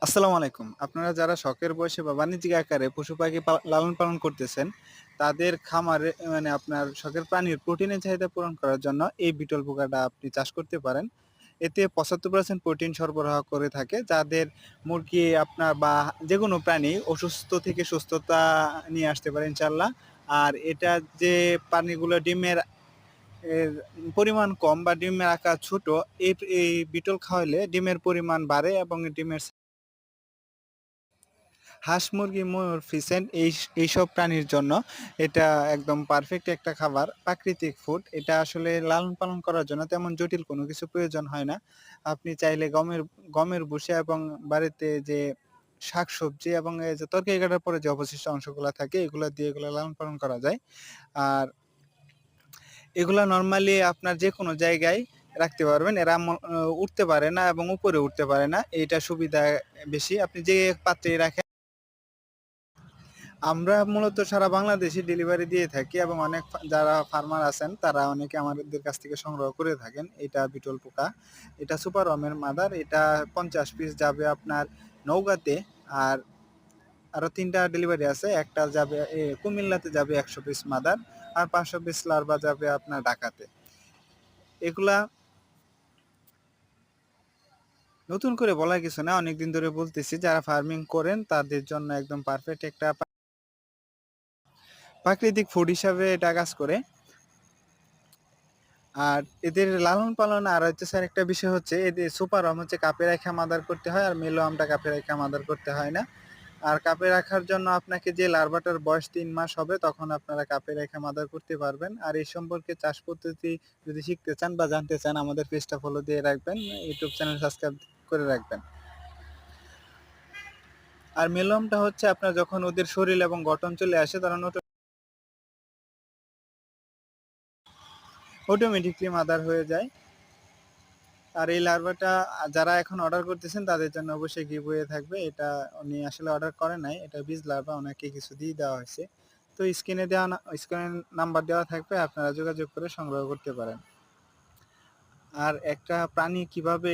আসসালামু আলাইকুম। আপনারা যারা শখের বয়সে বা বাণিজ্যিক আকারে পশু পাখি লালন পালন করতেছেন, তাদের খামারে মানে আপনার শখের প্রাণীর প্রোটিনের চাহিদা পূরণ করার জন্য এই বিটল পোকাটা আপনি চাষ করতে পারেন। এতে ৭৫% প্রোটিন সরবরাহ করে থাকে, যাদের মুরগি আপনার বা যেকোনো প্রাণী অসুস্থ থেকে সুস্থতা নিয়ে আসতে পারে ইনশাআল্লাহ। আর এটা যে প্রাণীগুলো এর পরিমাণ কম বা ডিমের আকার ছোট, এই বিটল খাওয়াইলে ডিমের পরিমাণ বাড়ে এবং ডিমের হাঁস, মুরগি, ময়ূর, ফিসেন্ট এইসব প্রাণীর জন্য এটা একদম পারফেক্ট একটা খাবার, প্রাকৃতিক ফুড। এটা আসলে লালন পালন করার জন্য তেমন জটিল কোনো কিছু প্রয়োজন হয় না। আপনি চাইলে গমের ভুসি এবং বাড়িতে যে শাকসবজি এবং এই যে তরকারি কাটার পরে যে অবশিষ্ট অংশগুলা থাকে এগুলা দিয়ে এগুলা লালন পালন করা যায়। আর এগুলা নরমালি আপনার যেকোনো জায়গায় রাখতে পারবেন। এরা উঠতে পারে না এবং উপরে উঠতে পারে না। এইটা সুবিধা বেশি। আপনি যে পাত্রেই রাখেন। আমরা মূলত সারা বাংলাদেশে ডেলিভারি দিয়ে থাকি এবং অনেক যারা ফার্মার আছেন তারা অনেকে আমাদের কাছ থেকে সংগ্রহ করে থাকেন। এটা বিটল পোকা, এটা সুপার ওয়ার্মের মাদার। এটা 50 পিস যাবে আপনার নওগাঁতে, আর আরো 3টা ডেলিভারি আছে। একটা যাবে কুমিল্লাতে যাবে 100 পিস মাদার, আর 500 পিস লার্ভা যাবে আপনার ঢাকাতে। এগুলা নতুন করে বলার কিছু না, অনেকদিন ধরে বলতেছি। যারা ফার্মিং করেন তাদের জন্য একদম পারফেক্ট একটা প্রাকৃতিক ফুড হিসাবে এটা কাজ করে। আর এদের লালন পালন আর হচ্ছে স্যার একটা বিষয় হচ্ছে, এদের সুপার আম হচ্ছে কাপে রেখে মাদার করতে হয়, আর মেলো আমটা কাপে রেখে মাদার করতে হয় না। আর কাপে রাখার জন্য আপনাকে যে লার্ভাটার বয়স 3 মাস হবে তখন আপনারা কাপে রেখে মাদার করতে পারবেন। আর এই সম্পর্কে চাষ পদ্ধতি যদি শিখতে চান বা জানতে চান, আমাদের পেজটা ফলো দিয়ে রাখবেন, ইউটিউব চ্যানেল সাবস্ক্রাইব করে রাখবেন। আর মেলো আমটা হচ্ছে আপনার যখন ওদের শরীর এবং গঠন চলে আসে তখন অটোমেটিকলি মাদার হয়ে যায়। আর এই লার্ভাটা যারা এখন অর্ডার করতেছেন তাদের জন্য অবশ্যই গিভওয়ে থাকবে। এটা উনি আসলে অর্ডার করে নাই, এটা বীজ লার্ভা, ওনাকে কিছু দিয়ে দেওয়া হয়েছে। তো স্ক্রিনে নাম্বার দেওয়া থাকবে, আপনারা যোগাযোগ করে সংগ্রহ করতে পারেন। আর একটা প্রাণী কিভাবে